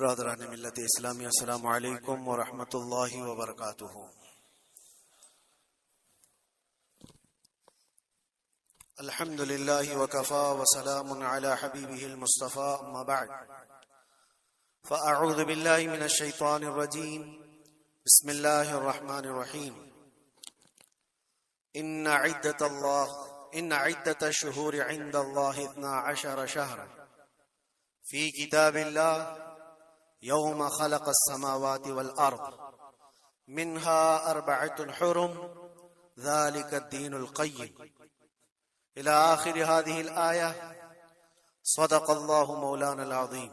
برادران ملت اسلامی، السلام علیکم ورحمۃ اللہ وبرکاتہ۔ الحمد للہ وکفا وسلام علی حبیبہ المصطفى، اما بعد فاعوذ باللہ من الشیطان الرجیم، بسم اللہ الرحمن الرحیم۔ ان عدت الشہور عند اللہ 12 شہرا فی کتاب اللہ یوم خلق السماوات والارض منها 4 حرم ذلك الدین القیم الى آخر هذه الآیہ۔ صدق اللہ مولانا العظیم۔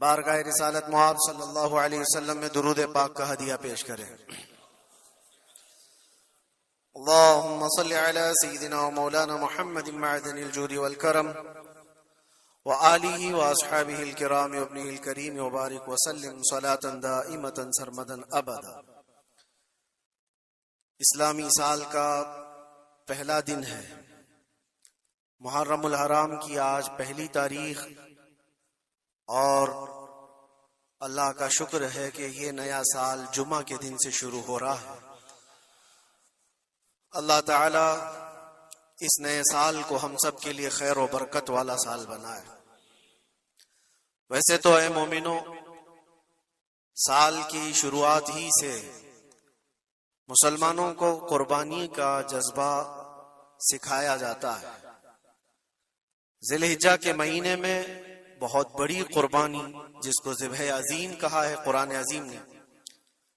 بارگاہ رسالت معاب صلی اللہ علیہ وسلم میں درود پاک کا ہدیہ پیش کریں۔ اللہم صل علی سیدنا و مولانا محمد معدن الجود والکرم وآلہ واصحابہ الکرام وابنہ الکریم وبارک وسلم صلاة دائمتا سرمدا ابدا۔ اسلامی سال کا پہلا دن ہے، محرم الحرام کی آج پہلی تاریخ، اور اللہ کا شکر ہے کہ یہ نیا سال جمعہ کے دن سے شروع ہو رہا ہے۔ اللہ تعالی اس نئے سال کو ہم سب کے لیے خیر و برکت والا سال بنائے۔ ویسے تو اے مومنو، سال کی شروعات ہی سے مسلمانوں کو قربانی کا جذبہ سکھایا جاتا ہے۔ ذی الحجہ کے مہینے میں بہت بڑی قربانی، جس کو ذبح عظیم کہا ہے قرآن عظیم نے،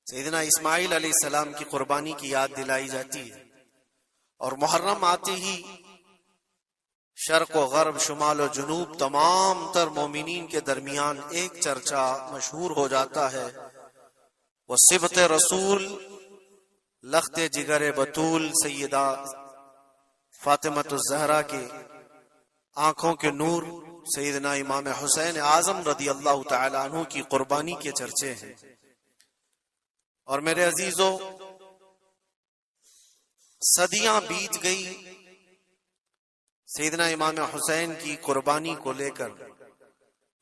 سیدنا اسماعیل علیہ السلام کی قربانی کی یاد دلائی جاتی ہے۔ اور محرم آتے ہی شرق و غرب، شمال و جنوب، تمام تر مومنین کے درمیان ایک چرچا مشہور ہو جاتا ہے، وہ صبت رسول، لخت جگر بطول سیدہ فاطمۃ الزہرا کے آنکھوں کے نور سیدنا امام حسین اعظم رضی اللہ تعالی عنہ کی قربانی کے چرچے ہیں۔ اور میرے عزیزو، صدیاں بیت گئی سیدنا امام حسین کی قربانی کو لے کر،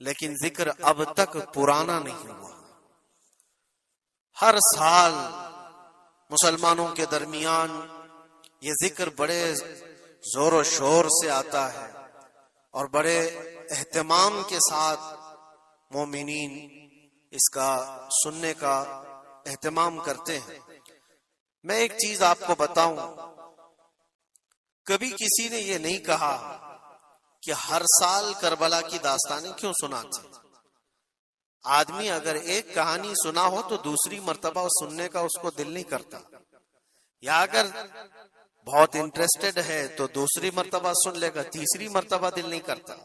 لیکن ذکر اب تک پرانا نہیں ہوا۔ ہر سال مسلمانوں کے درمیان یہ ذکر بڑے زور و شور سے آتا ہے، اور بڑے اہتمام کے ساتھ مومنین اس کا سننے کا اہتمام کرتے ہیں۔ میں ایک چیز آپ کو بتاؤں، کبھی کسی نے یہ نہیں کہا کہ ہر سال کربلا کی داستانیں کیوں سناتے ہیں۔ آدمی اگر ایک کہانی سنا ہو تو دوسری مرتبہ سننے کا اس کو دل نہیں کرتا، یا اگر بہت انٹرسٹڈ ہے تو دوسری مرتبہ سن لے گا، تیسری مرتبہ دل نہیں کرتا۔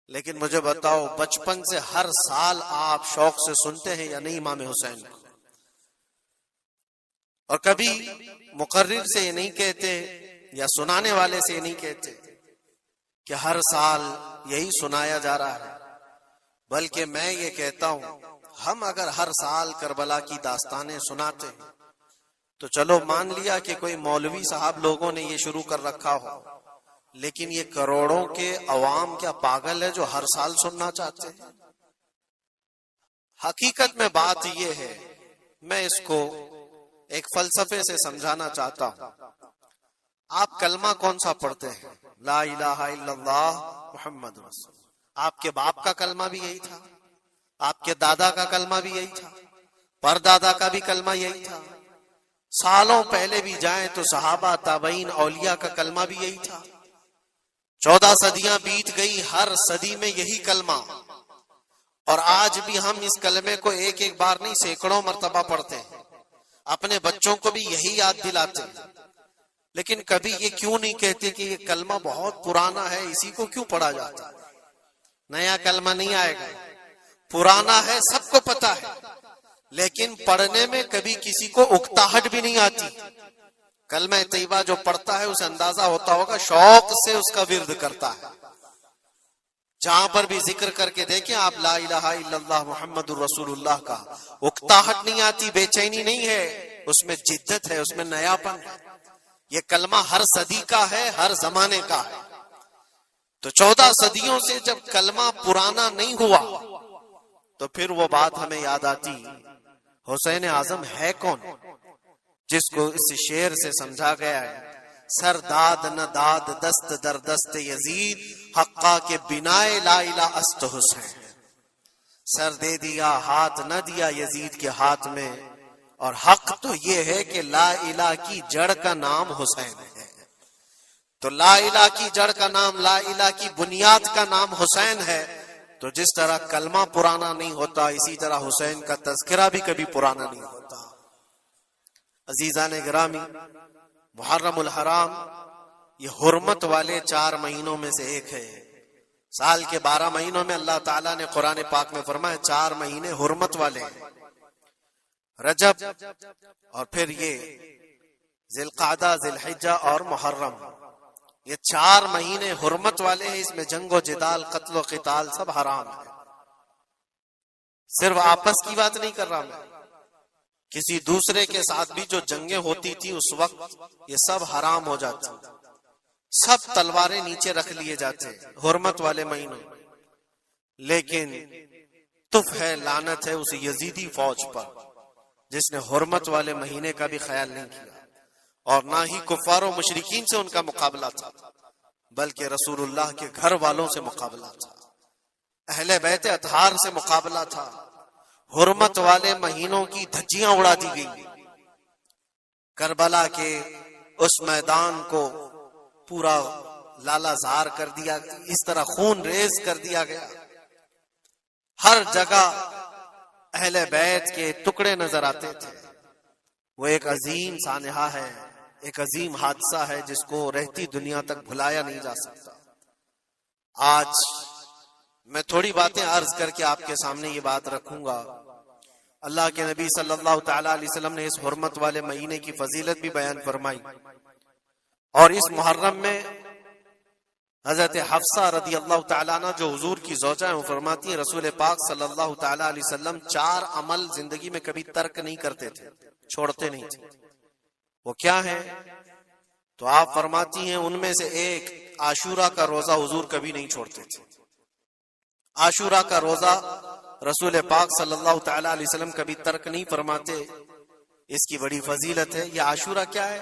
لیکن مجھے بتاؤ، بچپن سے ہر سال آپ شوق سے سنتے ہیں یا نہیں امام حسین کو؟ اور کبھی مقرر سے یہ نہیں کہتے یا سنانے والے سے یہ نہیں کہتے کہ ہر سال یہی سنایا جا رہا ہے، بلکہ میں یہ کہتا ہوں، ہم اگر ہر سال کربلا کی داستانیں سناتے ہیں تو چلو مان لیا کہ کوئی مولوی صاحب لوگوں نے یہ شروع کر رکھا ہو، لیکن یہ کروڑوں کے عوام کیا پاگل ہے جو ہر سال سننا چاہتے ہیں؟ حقیقت میں بات یہ ہے، میں اس کو ایک فلسفے سے سمجھانا چاہتا ہوں۔ آپ کلمہ کون سا پڑھتے ہیں؟ لا الہ الا اللہ محمد رسول۔ آپ کے باپ کا کلمہ بھی یہی تھا، آپ کے دادا کا کلمہ بھی یہی تھا، پردادا کا بھی کلمہ یہی تھا، سالوں پہلے بھی جائیں تو صحابہ، تابعین، اولیاء کا کلمہ بھی یہی تھا۔ 14 صدیاں بیت گئی، ہر صدی میں یہی کلمہ، اور آج بھی ہم اس کلمے کو ایک ایک بار نہیں، سینکڑوں مرتبہ پڑھتے ہیں، اپنے بچوں کو بھی یہی یاد دلاتے ہیں۔ لیکن کبھی یہ کیوں نہیں کہتے کہ یہ کلمہ بہت پرانا ہے، اسی کو کیوں پڑھا جاتا ہے؟ نیا کلمہ نہیں آئے گا، پرانا ہے، سب کو پتا ہے، لیکن پڑھنے میں کبھی کسی کو اکتاہٹ بھی نہیں آتی۔ کلمہ طیبہ جو پڑھتا ہے اسے اندازہ ہوتا ہوگا شوق سے اس کا ورد کرتا ہے۔ جہاں پر بھی ذکر کر کے دیکھیں آپ لا الہ الا اللہ محمد الرسول اللہ کا، اکتاہٹ نہیں آتی، بے چینی نہیں ہے، اس میں جدت ہے، اس میں نیا پن ہے۔ یہ کلمہ ہر صدی کا ہے، ہر زمانے کا ہے۔ تو 14 صدیوں سے جب کلمہ پرانا نہیں ہوا تو پھر وہ بات ہمیں یاد آتی، حسین اعظم ہے کون جس کو اس شعر سے سمجھا گیا ہے، سر داد نہ داد دست در دست یزید، حقا کے بنائے لا الہ است حسین، سر دے دیا ہاتھ نہ دیا یزید کے ہاتھ میں، اور حق تو یہ ہے کہ لا الہ کی جڑ کا نام حسین ہے۔ تو لا الہ کی جڑ کا نام، لا الہ کی بنیاد کا نام حسین ہے، تو جس طرح کلمہ پرانا نہیں ہوتا اسی طرح حسین کا تذکرہ بھی کبھی پرانا نہیں ہوتا۔ عزیزان گرامی، محرم الحرام یہ حرمت والے 4 مہینوں میں سے ایک ہے۔ سال کے 12 مہینوں میں اللہ تعالیٰ نے قرآن پاک میں فرمایا 4 مہینے حرمت والے ہیں، رجب اور پھر یہ ذی القعدہ، ذی الحجہ اور محرم، یہ 4 مہینے حرمت والے ہیں۔ اس میں جنگ و جدال، قتل و قتال سب حرام ہے۔ صرف آپس کی بات نہیں کر رہا میں، کسی دوسرے کے ساتھ بھی جو جنگیں ہوتی تھی اس وقت یہ سب حرام ہو جاتی، سب تلواریں نیچے رکھ لیے جاتے حرمت والے مہینوں۔ لیکن تف ہے، لعنت ہے اس یزیدی فوج پر جس نے حرمت والے مہینے کا بھی خیال نہیں کیا، اور نہ ہی کفار و مشرکین سے ان کا مقابلہ تھا، بلکہ رسول اللہ کے گھر والوں سے مقابلہ تھا، اہل بیت اطہار سے مقابلہ تھا۔ حرمت والے مہینوں کی دھجیاں اڑا دی گئی، کربلا کے اس میدان کو پورا لالا زار کر دیا، اس طرح خون ریز کر دیا گیا، ہر جگہ اہل بیت کے ٹکڑے نظر آتے تھے۔ وہ ایک عظیم سانحہ ہے، ایک عظیم حادثہ ہے جس کو رہتی دنیا تک بھلایا نہیں جا سکتا۔ آج میں تھوڑی باتیں عرض کر کے آپ کے سامنے یہ بات رکھوں گا۔ اللہ کے نبی صلی اللہ تعالی علیہ وسلم نے اس حرمت والے مہینے کی فضیلت بھی بیان فرمائی، اور اس محرم میں حضرت حفصہ رضی اللہ تعالیٰ عنہ جو حضور کی زوجہ ہیں وہ فرماتی ہیں رسول پاک صلی اللہ تعالی علیہ وسلم 4 عمل زندگی میں کبھی ترک نہیں کرتے تھے، چھوڑتے نہیں تھے۔ وہ کیا ہے؟ تو آپ فرماتی ہیں ان میں سے ایک عاشورہ کا روزہ حضور کبھی نہیں چھوڑتے تھے۔ عاشورہ کا روزہ رسول پاک صلی اللہ تعالی علیہ وسلم کبھی ترک نہیں فرماتے، اس کی بڑی فضیلت ہے۔ یہ عاشورہ کیا ہے؟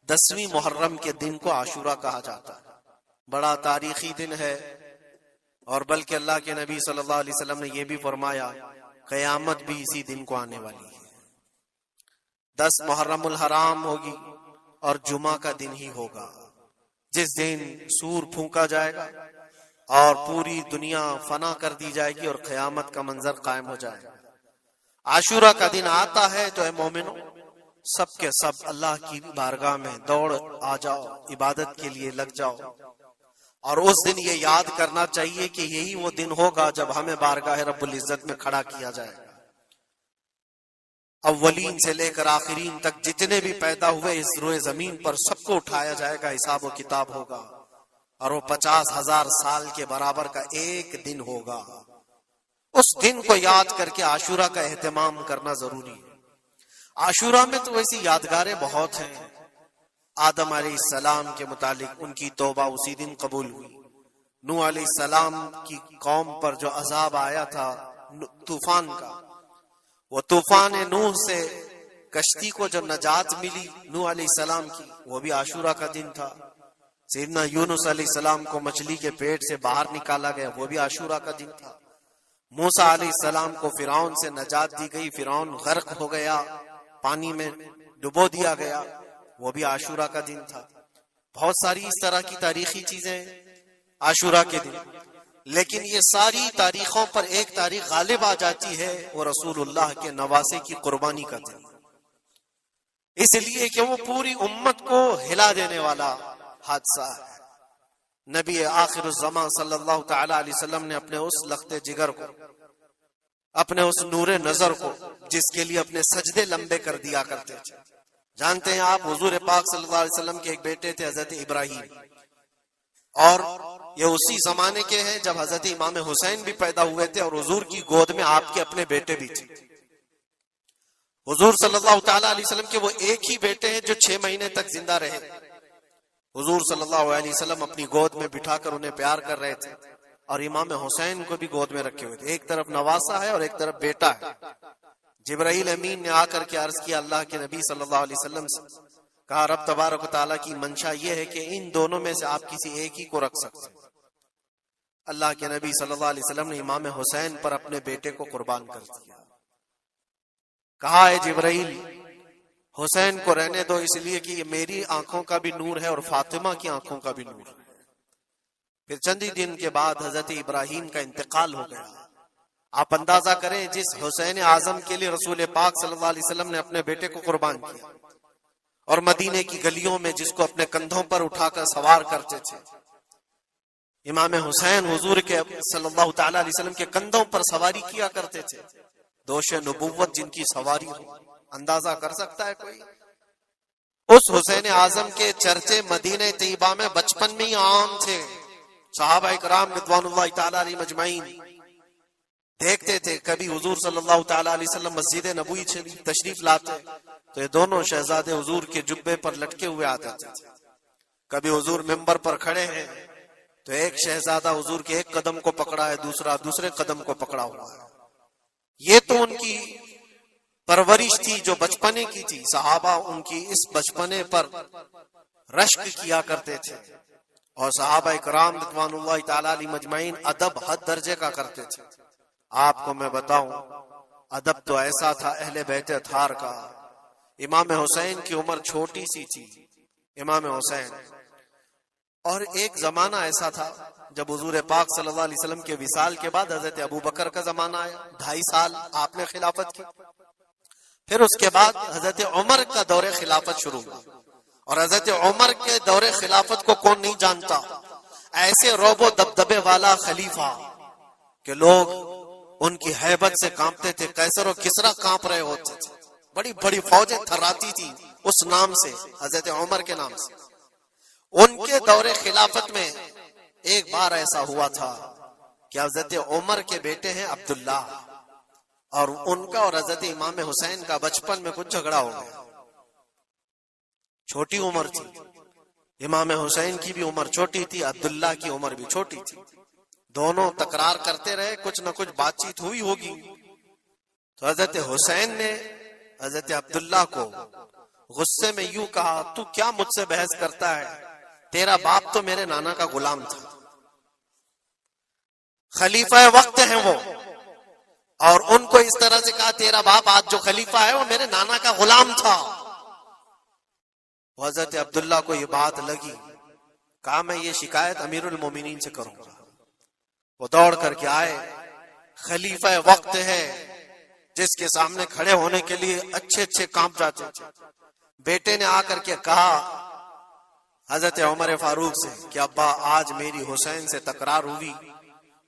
10ویں محرم کے دن کو عاشورہ کہا جاتا ہے، بڑا تاریخی دن ہے، اور بلکہ اللہ کے نبی صلی اللہ علیہ وسلم نے یہ بھی فرمایا قیامت بھی اسی دن کو آنے والی ہے۔ 10 محرم الحرام ہوگی اور جمعہ کا دن ہی ہوگا جس دن سور پھونکا جائے گا اور پوری دنیا فنا کر دی جائے گی اور قیامت کا منظر قائم ہو جائے گا۔ عاشورہ کا دن آتا ہے تو اے مومنو سب کے سب اللہ کی بارگاہ میں دوڑ آ جاؤ، عبادت کے لیے لگ جاؤ، اور اس دن یہ یاد کرنا چاہیے کہ یہی وہ دن ہوگا جب ہمیں بارگاہ رب العزت میں کھڑا کیا جائے گا۔ اولین سے لے کر آخرین تک جتنے بھی پیدا ہوئے اس روئے زمین پر سب کو اٹھایا جائے گا، حساب و کتاب ہوگا، اور وہ 50,000 سال کے برابر کا ایک دن ہوگا۔ اس دن کو یاد کر کے عاشورہ کا اہتمام کرنا ضروری ہے۔ عاشورہ میں تو ویسی یادگاریں بہت ہیں۔ آدم علیہ السلام کے متعلق ان کی توبہ اسی دن قبول ہوئی۔ نوح علیہ السلام کی قوم پر جو عذاب آیا تھا طوفان کا، وہ طوفان نوح سے کشتی کو جو نجات ملی نوح علیہ السلام کی، وہ بھی عاشورہ کا دن تھا۔ سیدنا یونس علیہ السلام کو مچھلی کے پیٹ سے باہر نکالا گیا، وہ بھی عاشورہ کا دن تھا۔ موسیٰ علیہ السلام کو فرعون سے نجات دی گئی، فرعون غرق ہو گیا، پانی میں ڈبو دیا گیا، وہ بھی عاشورہ کا دن تھا۔ بہت ساری اس طرح کی تاریخی چیزیں عاشورہ کے دن، لیکن یہ ساری تاریخوں پر ایک تاریخ غالب آ جاتی ہے، وہ رسول اللہ کے نواسے کی قربانی کا دن، اس لیے کہ وہ پوری امت کو ہلا دینے والا حادثہ ہے۔ نبی آخر الزمان صلی اللہ تعالی علیہ وسلم نے اپنے اس لخت جگر کو، اپنے اس نور نظر کو، جس کے لیے اپنے سجدے لمبے کر دیا کرتے تھے، جانتے ہیں آپ حضور پاک صلی اللہ علیہ وسلم کے ایک بیٹے تھے حضرت ابراہیم، اور یہ اسی زمانے کے ہیں جب حضرت امام حسین بھی پیدا ہوئے تھے، اور حضور کی گود میں آپ کے اپنے بیٹے بھی تھے۔ حضور صلی اللہ تعالی علیہ وسلم کے وہ ایک ہی بیٹے ہیں جو 6 مہینے تک زندہ رہے۔ حضور صلی اللہ علیہ وسلم اپنی گود میں بٹھا کر انہیں پیار کر رہے تھے، اور امام حسین کو بھی گود میں رکھے ہوئے تھے. ایک طرف نواسا ہے اور ایک طرف بیٹا ہے. جبرائیل امین نے آ کر کے عرض کیا اللہ کے نبی صلی اللہ علیہ وسلم سے, کہا رب تبارک و تعالیٰ کی منشا یہ ہے کہ ان دونوں میں سے آپ کسی ایک ہی کو رکھ سکتے. اللہ کے نبی صلی اللہ علیہ وسلم نے امام حسین پر اپنے بیٹے کو قربان کر دیا. کہا ہے جبرائیل حسین کو رہنے دو, اس لیے کہ یہ میری آنکھوں کا بھی نور ہے اور فاطمہ کی آنکھوں کا بھی نور ہے. پھر چند ہی دن کے بعد حضرت ابراہیم کا انتقال ہو گیا. آپ اندازہ کریں جس حسین اعظم کے لیے رسول پاک صلی اللہ علیہ وسلم نے اپنے بیٹے کو قربان کیا, اور مدینے کی گلیوں میں جس کو اپنے کندھوں پر اٹھا کر سوار کرتے تھے, امام حسین حضور کے صلی اللہ تعالی علیہ وسلم کے کندھوں پر سواری کیا کرتے تھے. دوش نبوت جن کی سواری ہو, اندازہ کر سکتا ہے کوئی؟ اس حسین اعظم کے چرچے مدینہ طیبہ میں بچپن میں ہی عام تھے. صحابہ کرام رضوان اللہ تعالی علیہم اجمعین دیکھتے تھے کبھی حضور صلی اللہ تعالی علیہ وسلم مسجد نبوی تشریف لاتے تو یہ دونوں شہزادے حضور کے جبے پر لٹکے ہوئے آتے تھے. کبھی حضور ممبر پر کھڑے ہیں تو ایک شہزادہ حضور کے ایک قدم کو پکڑا ہے, دوسرا دوسرے قدم کو پکڑا ہوا ہے. یہ تو ان کی پرورش تھی جو بچپنے کی تھی. صحابہ ان کی اس بچپنے پر رشک کیا کرتے تھے, اور صحابہ کرام رضوان اللہ تعالی علیہم اجمعین ادب حد درجے کا کرتے تھے. آپ کو میں بتاؤں ادب تو ایسا تھا اہل بیت اطہار کا. امام حسین کی عمر چھوٹی سی تھی, امام حسین, اور ایک زمانہ ایسا تھا جب حضور پاک صلی اللہ علیہ وسلم کے وصال کے بعد حضرت ابو بکر کا زمانہ آیا, 2.5 سال آپ نے خلافت کی. پھر اس کے بعد حضرت عمر کا دور خلافت شروع ہوا, اور حضرت عمر کے دور خلافت کو کون نہیں جانتا؟ ایسے روب و دبدبے والا خلیفہ کہ لوگ ان کی ہیبت سے کانپتے تھے. قیصر و کسریٰ کانپ رہے ہوتے تھے, بڑی بڑی فوجیں تھراتی تھی اس نام سے, حضرت عمر کے نام سے. ان کے دور خلافت میں ایک بار ایسا ہوا تھا کہ حضرت عمر کے بیٹے ہیں عبداللہ, اور ان کا اور حضرت امام حسین کا بچپن میں کچھ جھگڑا ہو گیا. چھوٹی عمر تھی, امام حسین کی بھی عمر چھوٹی تھی, عبداللہ کی عمر بھی چھوٹی تھی. دونوں تکرار کرتے رہے, کچھ نہ کچھ بات چیت ہوئی ہوگی. تو حضرت حسین نے حضرت عبداللہ کو غصے میں یوں کہا, تو کیا مجھ سے بحث کرتا ہے؟ تیرا باپ تو میرے نانا کا غلام تھا, خلیفہ وقت ہیں وہ, اور ان کو اس طرح سے کہا تیرا باپ آج جو خلیفہ ہے وہ میرے نانا کا غلام تھا. حضرت عبداللہ کو یہ بات لگی, کہا میں یہ شکایت امیر المومنین سے کروں گا. وہ دوڑ کر کے آئے, خلیفہ وقت ہے جس کے سامنے کھڑے ہونے کے لیے اچھے اچھے کانپ جاتے تھے. بیٹے نے آ کر کے کہا حضرت عمر فاروق سے کہ ابا آج میری حسین سے تکرار ہوئی,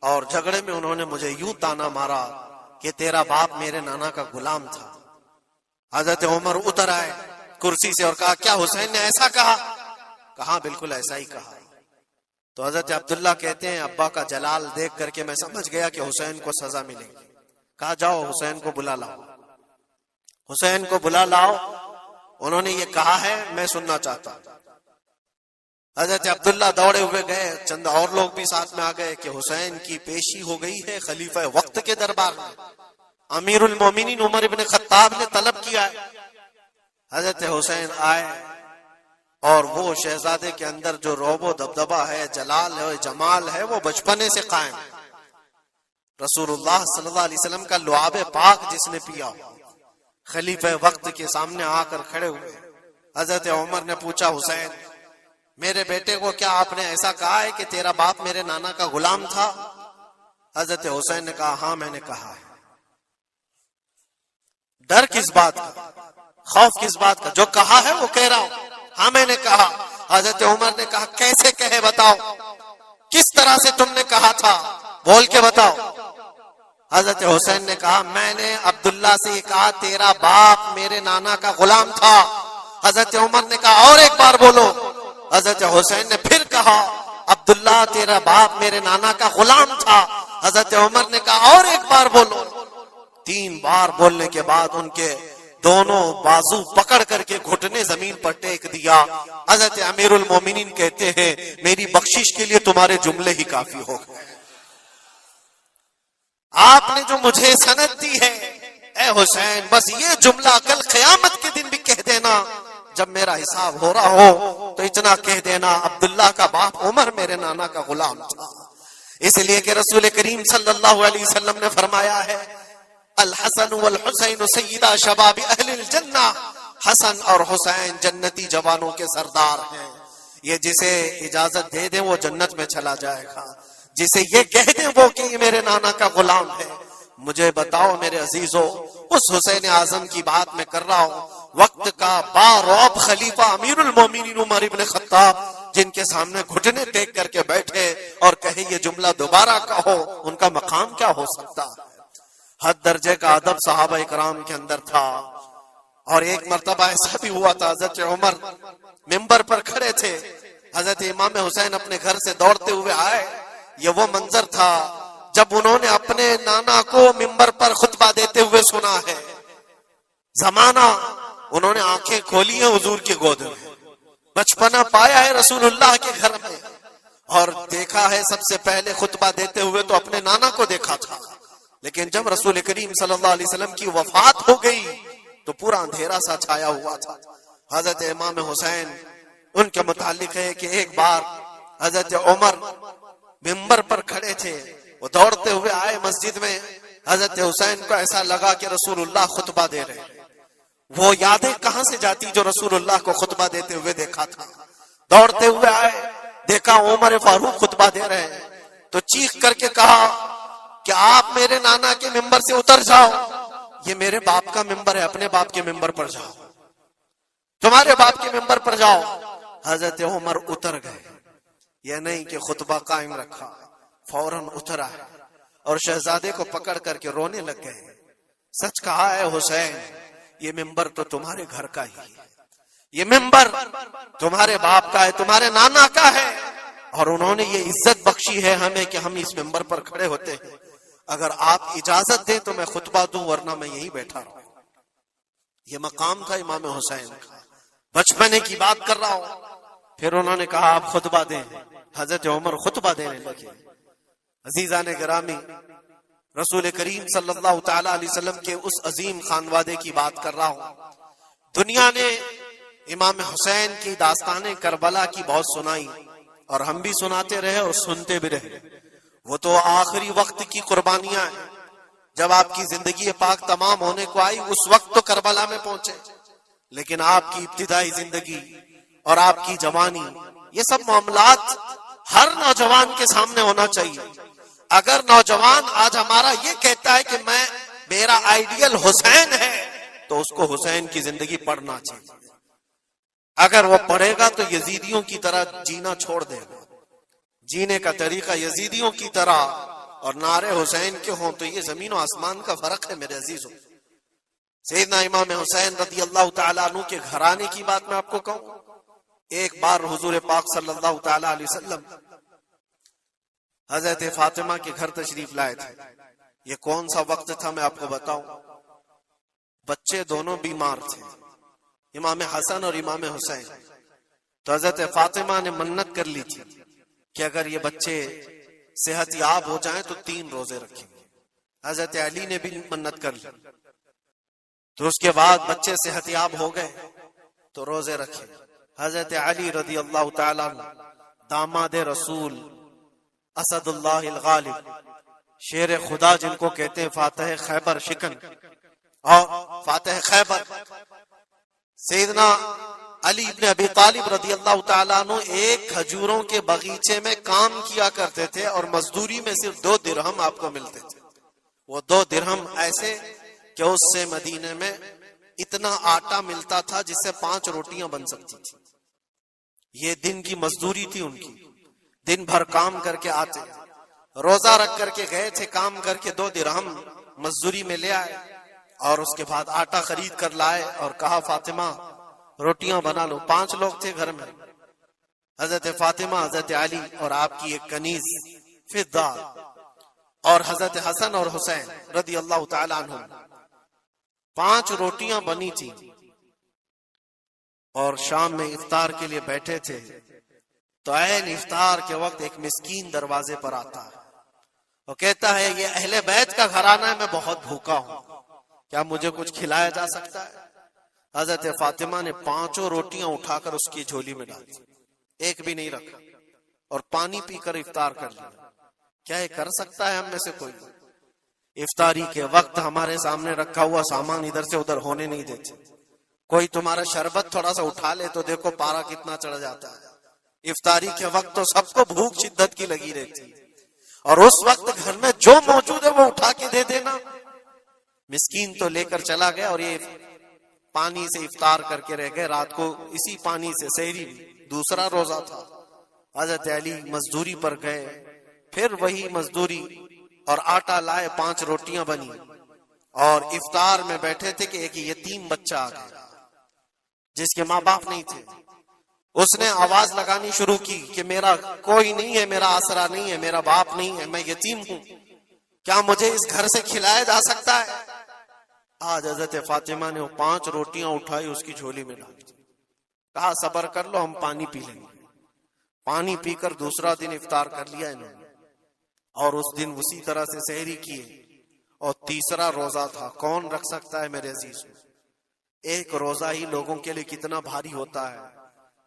اور جھگڑے میں انہوں نے مجھے یوں تانا مارا کہ تیرا باپ میرے نانا کا غلام تھا. حضرت عمر اتر آئے کرسی سے اور کہا کیا حسین نے ایسا کہا؟ کہا بالکل ایسا ہی کہا. تو حضرت عبداللہ کہتے ہیں ابا کا جلال دیکھ کر کے میں سمجھ گیا کہ حسین کو سزا ملے گی. کہا جاؤ حسین کو بلا لاؤ, حسین کو بلا لاؤ, انہوں نے یہ کہا ہے میں سننا چاہتا ہوں. حضرت عبداللہ دوڑے ہوئے گئے, چند اور لوگ بھی ساتھ میں آ گئے کہ حسین کی پیشی ہو گئی ہے خلیفہ وقت کے دربار میں. امیر المومنین عمر ابن خطاب نے طلب کیا ہے. حضرت حسین آئے, اور وہ شہزادے کے اندر جو روب و دبدبہ ہے, جلال ہے, جمال ہے, وہ بچپنے سے قائم. رسول اللہ صلی اللہ علیہ وسلم کا لعاب پاک جس نے پیا, خلیفہ وقت کے سامنے آ کر کھڑے ہوئے. حضرت عمر نے پوچھا حسین میرے بیٹے کو کیا آپ نے ایسا کہا ہے کہ تیرا باپ میرے نانا کا غلام تھا؟ حضرت حسین نے کہا ہاں میں نے کہا ہے. ڈر کس بات کا, خوف کس بات کا؟ جو کہا ہے وہ کہہ رہا ہوں, ہاں میں نے کہا. حضرت عمر نے کہا کیسے کہے بتاؤ, کس طرح سے تم نے کہا تھا, بول کے بتاؤ. حضرت حسین نے کہا میں نے عبداللہ سے یہ کہا تیرا باپ میرے نانا کا غلام تھا. حضرت عمر نے کہا اور ایک بار بولو. حضرت حسین نے پھر کہا عبداللہ تیرا باپ میرے نانا کا غلام تھا. حضرت عمر نے کہا اور ایک بار بولو. 3 بار بولنے کے بعد ان کے دونوں بازو پکڑ کر کے گھٹنے زمین پر ٹیک دیا. حضرت امیر المومنین کہتے ہیں میری بخشش کے لیے تمہارے جملے ہی کافی ہو گئے. آپ نے جو مجھے سند دی ہے اے حسین، بس یہ جملہ کل قیامت کے دن بھی کہہ دینا، جب میرا حساب ہو رہا ہو تو اتنا کہہ دینا عبداللہ کا باپ عمر میرے نانا کا غلام تھا۔ اس لیے کہ رسول کریم صلی اللہ علیہ وسلم نے فرمایا ہے الحسن والحسین سیدہ شباب اہل الجنہ، حسن اور حسین جنتی جوانوں کے سردار ہیں۔ یہ جسے اجازت دے دیں وہ جنت میں چلا جائے گا، جسے یہ کہہ دیں وہ کہ یہ میرے نانا کا غلام ہے۔ مجھے بتاؤ میرے عزیزو، اس حسین اعظم کی بات میں کر رہا ہوں، وقت کا باروب خلیفہ امیر المومنین عمر ابن خطاب، جن کے سامنے گھٹنے ٹیک کر کے بیٹھے اور کہے یہ جملہ دوبارہ کہو، ان کا مقام کیا ہو سکتا؟ حد درجے کا ادب صحابہ اکرام کے اندر تھا۔ اور ایک مرتبہ ایسا بھی ہوا تھا، حضرت عمر ممبر پر کھڑے تھے، حضرت امام حسین اپنے گھر سے دوڑتے ہوئے آئے۔ یہ وہ منظر تھا جب انہوں نے اپنے نانا کو ممبر پر خطبہ دیتے ہوئے سنا ہے۔ زمانہ انہوں نے آنکھیں کھولی ہیں حضور کی گود میں، بچپنا پایا ہے رسول اللہ کے گھر میں، اور دیکھا ہے سب سے پہلے خطبہ دیتے ہوئے تو اپنے نانا کو دیکھا تھا، لیکن جب رسول کریم صلی اللہ علیہ وسلم کی وفات ہو گئی تو پورا اندھیرا سا چھایا ہوا تھا۔ حضرت امام حسین ان کے متعلق ہے کہ ایک بار حضرت عمر ممبر پر کھڑے تھے، وہ دوڑتے ہوئے آئے مسجد میں، حضرت حسین کو ایسا لگا کہ رسول اللہ خطبہ دے رہے ہیں۔ وہ یادیں کہاں سے جاتی جو رسول اللہ کو خطبہ دیتے ہوئے دیکھا تھا۔ دوڑتے ہوئے آئے، دیکھا عمر فاروق خطبہ دے رہے ہیں، تو چیخ کر کے کہا کہ آپ میرے نانا کے ممبر سے اتر جاؤ، یہ میرے باپ کا ممبر ہے، اپنے باپ کے ممبر پر جاؤ، تمہارے باپ کے ممبر پر جاؤ۔ حضرت عمر اتر گئے، یہ نہیں کہ خطبہ قائم رکھا، فوراً اترا اور شہزادے کو پکڑ کر کے رونے لگ گئے۔ سچ کہا ہے حسین، یہ ممبر تو تمہارے گھر کا ہی ہے، یہ ممبر تمہارے باپ کا ہے، تمہارے نانا کا ہے، اور انہوں نے یہ عزت بخشی ہے ہمیں کہ ہم اس ممبر پر کھڑے ہوتے ہیں۔ اگر آپ اجازت دیں تو میں خطبہ دوں، ورنہ میں یہیں بیٹھا رہوں۔ یہ مقام تھا امام حسین کا، بچپنے کی بات کر رہا ہوں۔ پھر انہوں نے کہا آپ خطبہ دیں، حضرت عمر خطبہ دینے لگے۔ عزیزان گرامی، رسول کریم صلی اللہ تعالی علیہ وسلم کے اس عظیم خانوادے کی بات کر رہا ہوں۔ دنیا نے امام حسین کی داستانیں کربلا کی بہت سنائی، اور ہم بھی سناتے رہے اور سنتے بھی رہے۔ وہ تو آخری وقت کی قربانیاں ہیں، جب آپ کی زندگی پاک تمام ہونے کو آئی اس وقت تو کربلا میں پہنچے، لیکن آپ کی ابتدائی زندگی اور آپ کی جوانی، یہ سب معاملات ہر نوجوان کے سامنے ہونا چاہیے۔ اگر نوجوان آج ہمارا یہ کہتا ہے کہ میرا آئیڈیل حسین ہے، تو اس کو حسین کی زندگی پڑھنا چاہیے۔ اگر وہ پڑھے گا تو یزیدیوں کی طرح جینا چھوڑ دے گا، جینے کا طریقہ یزیدیوں کی طرح اور نعرے حسین کے ہوں تو یہ زمین و آسمان کا فرق ہے میرے عزیزوں۔ سیدنا امام حسین رضی اللہ تعالیٰ عنہ کے گھرانے کی بات میں آپ کو کہوں، ایک بار حضور پاک صلی اللہ تعالیٰ علیہ وسلم حضرت فاطمہ کے گھر تشریف لائے تھے۔ یہ کون سا وقت تھا میں آپ کو بتاؤں، بچے دونوں بیمار تھے، امام حسن اور امام حسین۔ تو حضرت فاطمہ نے منت کر لی تھی کہ اگر یہ بچے صحت یاب ہو جائیں تو 3 روزے رکھیں گے۔ حضرت علی نے بھی منت کر لی، تو اس کے بعد بچے صحت یاب ہو گئے تو روزے رکھے۔ حضرت علی رضی اللہ تعالیٰ عنہ، داماد رسول، اسد اللہ الغالب، شیر خدا جن کو کہتے ہیں، فاتح خیبر شکن اور فاتح خیبر، سیدنا علی ابن ابی طالب رضی اللہ تعالیٰ عنہ ایک کھجوروں کے باغیچے میں کام کیا کرتے تھے، اور مزدوری میں صرف 2 درہم آپ کو ملتے تھے۔ وہ 2 درہم ایسے کہ اس سے مدینے میں اتنا آٹا ملتا تھا جس سے 5 روٹیاں بن سکتی تھی۔ یہ دن کی مزدوری تھی ان کی، دن بھر کام کر کے آتے، روزہ رکھ کر کے گئے تھے، کام کر کے 2 درہم مزدوری میں لے آئے، اور اس کے بعد آٹا خرید کر لائے اور کہا فاطمہ روٹیاں بنا لو۔ 5 لوگ تھے گھر میں، حضرت فاطمہ، حضرت علی اور آپ کی ایک کنیز فضہ، اور حضرت حسن اور حسین رضی اللہ تعالی عنہ۔ 5 روٹیاں بنی تھی اور شام میں افطار کے لیے بیٹھے تھے، تو عین افطار کے وقت ایک مسکین دروازے پر آتا ہے وہ کہتا ہے یہ اہل بیت کا گھرانہ ہے، میں بہت بھوکا ہوں، کیا مجھے کچھ کھلایا جا سکتا ہے؟ حضرت فاطمہ نے 5 روٹیاں اٹھا کر اس کی جھولی میں ڈال دی، ایک بھی نہیں رکھا، اور پانی پی کر افطار کر لیا۔ کیا یہ کر سکتا ہے ہم میں سے کوئی؟ افطاری کے وقت ہمارے سامنے رکھا ہوا سامان ادھر سے ادھر ہونے نہیں دیتے۔ کوئی تمہارا شربت تھوڑا سا اٹھا لے تو دیکھو پارا کتنا چڑھ جاتا ہے۔ افطاری کے وقت تو سب کو بھوک شدت کی لگی رہتی ہے، اور اس وقت گھر میں جو موجود ہے وہ اٹھا کے دے دینا۔ مسکین تو لے کر چلا گیا، اور یہ پانی سے افطار کر کے رہ گئے، رات کو اسی پانی سے سحری بھی، دوسرا روزہ تھا۔ حضرت علی مزدوری پر گئے، پھر وہی مزدوری، اور آٹا لائے، 5 روٹیاں بنی، اور افطار میں بیٹھے تھے کہ ایک یتیم بچہ آ گیا جس کے ماں باپ نہیں تھے۔ اس نے آواز لگانی شروع کی کہ میرا کوئی نہیں ہے، میرا آسرا نہیں ہے، میرا باپ نہیں ہے، میں یتیم ہوں، کیا مجھے اس گھر سے کھلایا جا سکتا ہے؟ آج حضرت فاطمہ نے وہ 5 روٹیاں اٹھائی، اس کی جھولی میں ڈال دی، کہا صبر کر لو، ہم پانی پی لیں گے۔ پانی پی کر دوسرا دن افطار کر لیا انہوں نے، اور اس دن اسی طرح سے سحری کیے، اور تیسرا روزہ تھا۔ کون رکھ سکتا ہے میرے عزیز؟ ایک روزہ ہی لوگوں کے لیے کتنا بھاری ہوتا ہے۔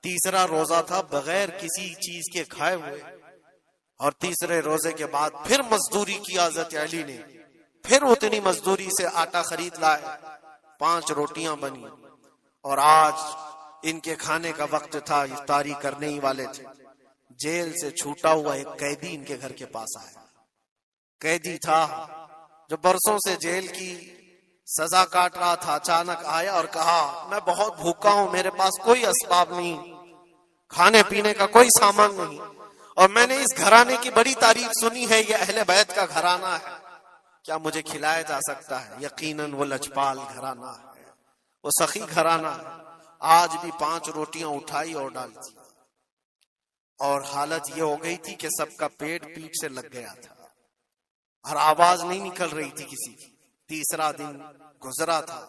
تیسرا روزہ تھا بغیر کسی چیز کے کھائے ہوئے، اور تیسرے روزے کے بعد پھر مزدوری کی حضرت علی نے، پھر اتنی مزدوری سے آٹا خرید لائے، 5 روٹیاں بنی، اور آج ان کے کھانے کا وقت تھا، افطاری کرنے ہی والے تھے۔ جیل سے چھوٹا ہوا ایک قیدی ان کے گھر کے پاس آیا۔ قیدی تھا جو برسوں سے جیل کی سزا کاٹ رہا تھا، اچانک آیا اور کہا میں بہت بھوکا ہوں، میرے پاس کوئی اسباب نہیں، کھانے پینے کا کوئی سامان نہیں، اور میں نے اس گھرانے کی بڑی تعریف سنی ہے، یہ اہل بیت کا گھرانہ ہے، کیا مجھے کھلایا جا سکتا ہے؟ یقیناً وہ لجپال گھرانہ ہے، وہ سخی گھرانہ ہے۔ آج بھی 5 روٹیاں اٹھائی اور ڈال دی، اور حالت یہ ہو گئی تھی کہ سب کا پیٹ پیٹ سے لگ گیا تھا، اور آواز نہیں نکل رہی تھی کسی کی۔ تیسرا دن گزرا تھا،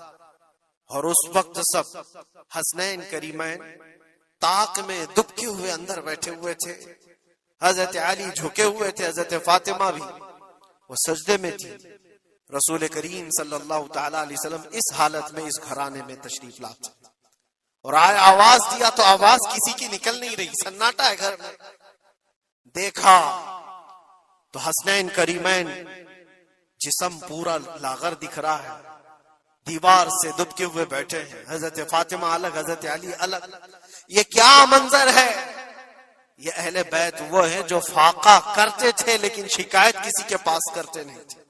اور اس وقت سب حسنین کریمین طاق میں دبکے ہوئے اندر بیٹھے ہوئے تھے۔ حضرت علی جھکے ہوئے تھے، حضرت فاطمہ بھی وہ سجدے میں تھی۔ رسول کریم صلی اللہ تعالی علیہ وسلم اس حالت میں اس گھرانے میں تشریف لاتے، اور آئے آواز دیا تو آواز کسی کی نکل نہیں رہی، سناٹا ہے گھر میں۔ دیکھا تو حسنین کریمین جسم پورا لاغر دکھ رہا ہے، دیوار سے دبکے ہوئے بیٹھے ہیں، حضرت فاطمہ الگ، حضرت علی الگ۔ یہ کیا منظر ہے؟ یہ اہل بیت وہ ہیں جو فاقہ کرتے تھے لیکن شکایت کسی کے پاس کرتے نہیں تھے۔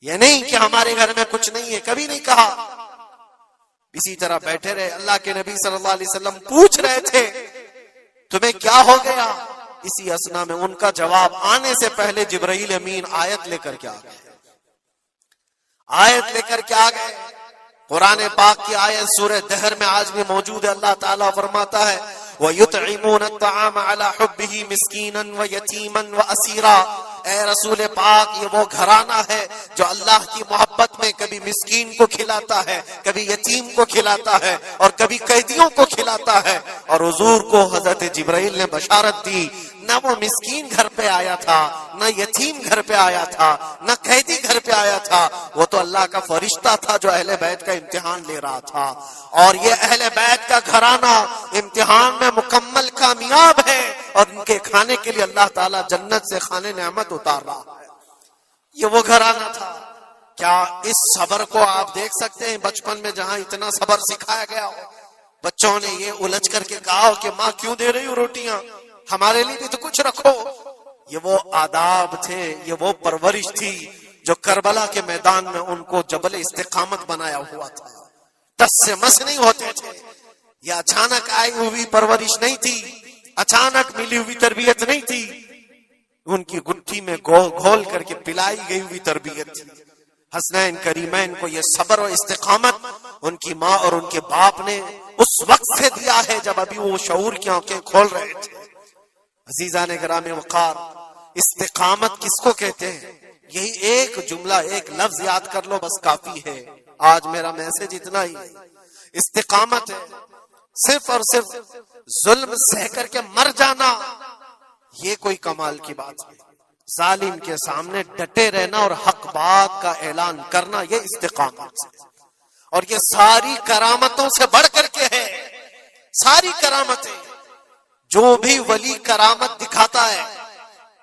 یہ نہیں کہ ہمارے گھر میں کچھ نہیں ہے، کبھی نہیں کہا۔ اسی طرح بیٹھے رہے۔ اللہ کے نبی صلی اللہ علیہ وسلم پوچھ رہے تھے تمہیں کیا ہو گیا؟ اسی اسنا میں ان کا جواب آنے سے پہلے جبرائیل امین آیت لے کر کے آ گئے، آیت لے کر کے آ گئے۔ قرآن پاک کی آیت سورہ دہر میں آج بھی موجود ہے۔ اللہ تعالیٰ فرماتا ہے وَيُطْعِمُونَ الطَّعَامَ عَلَى حُبِّهِ مِسْكِينًا وَيَتِيمًا وَأَسِيرًا۔ اے رسول پاک، یہ وہ گھرانہ ہے جو اللہ کی محبت میں کبھی مسکین کو کھلاتا ہے، کبھی یتیم کو کھلاتا ہے، اور کبھی قیدیوں کو کھلاتا ہے۔ اور حضور کو حضرت جبرائیل نے بشارت دی، نہ وہ مسکین گھر پہ آیا تھا، نہ یتیم گھر پہ آیا تھا، نہ قیدی گھر پہ آیا تھا، وہ تو اللہ کا فرشتہ تھا جو اہل بیت کا امتحان لے رہا تھا۔ اور یہ اہل بیت کا گھرانہ امتحان میں مکمل کامیاب ہے، اور ان کے کھانے کے لیے اللہ تعالیٰ جنت سے کھانے نعمت اتار رہا ہے۔ یہ وہ گھرانہ تھا۔ کیا اس صبر کو آپ دیکھ سکتے ہیں؟ بچپن میں جہاں اتنا صبر سکھایا گیا ہو، بچوں نے یہ الجھ کر کے کہا کہ ماں کیوں دے رہی ہو روٹیاں، ہمارے لیے بھی تو کچھ رکھو۔ یہ وہ آداب تھے، یہ وہ پرورش تھی جو کربلا کے میدان میں ان کو جبل استقامت بنایا ہوا تھا۔ ٹس سے مس نہیں ہوتے تھے۔ یہ اچانک آئی ہوئی پرورش نہیں تھی، اچانک ملی ہوئی تربیت نہیں تھی، ان کی گٹھی میں گھول کر کے پلائی گئی ہوئی تربیت تھی۔ حسنین کریمین کو یہ صبر و استقامت ان کی ماں اور ان کے باپ نے اس وقت سے دیا ہے جب ابھی وہ شعور کی آنکھیں کھول رہے تھے۔ عزیزان گرامی وقار، استقامت کس کو کہتے ہیں؟ یہی ایک جملہ، ایک لفظ یاد کر لو، بس کافی ہے۔ آج میرا میسج اتنا ہی، استقامت ہے۔ صرف اور صرف ظلم سہ کر کے مر جانا یہ کوئی کمال کی بات نہیں۔ ظالم کے سامنے ڈٹے رہنا اور حق بات کا اعلان کرنا، یہ استقامت سے، اور یہ ساری کرامتوں سے بڑھ کر کے ہے۔ ساری کرامتیں، جو بھی ولی کرامت دکھاتا ہے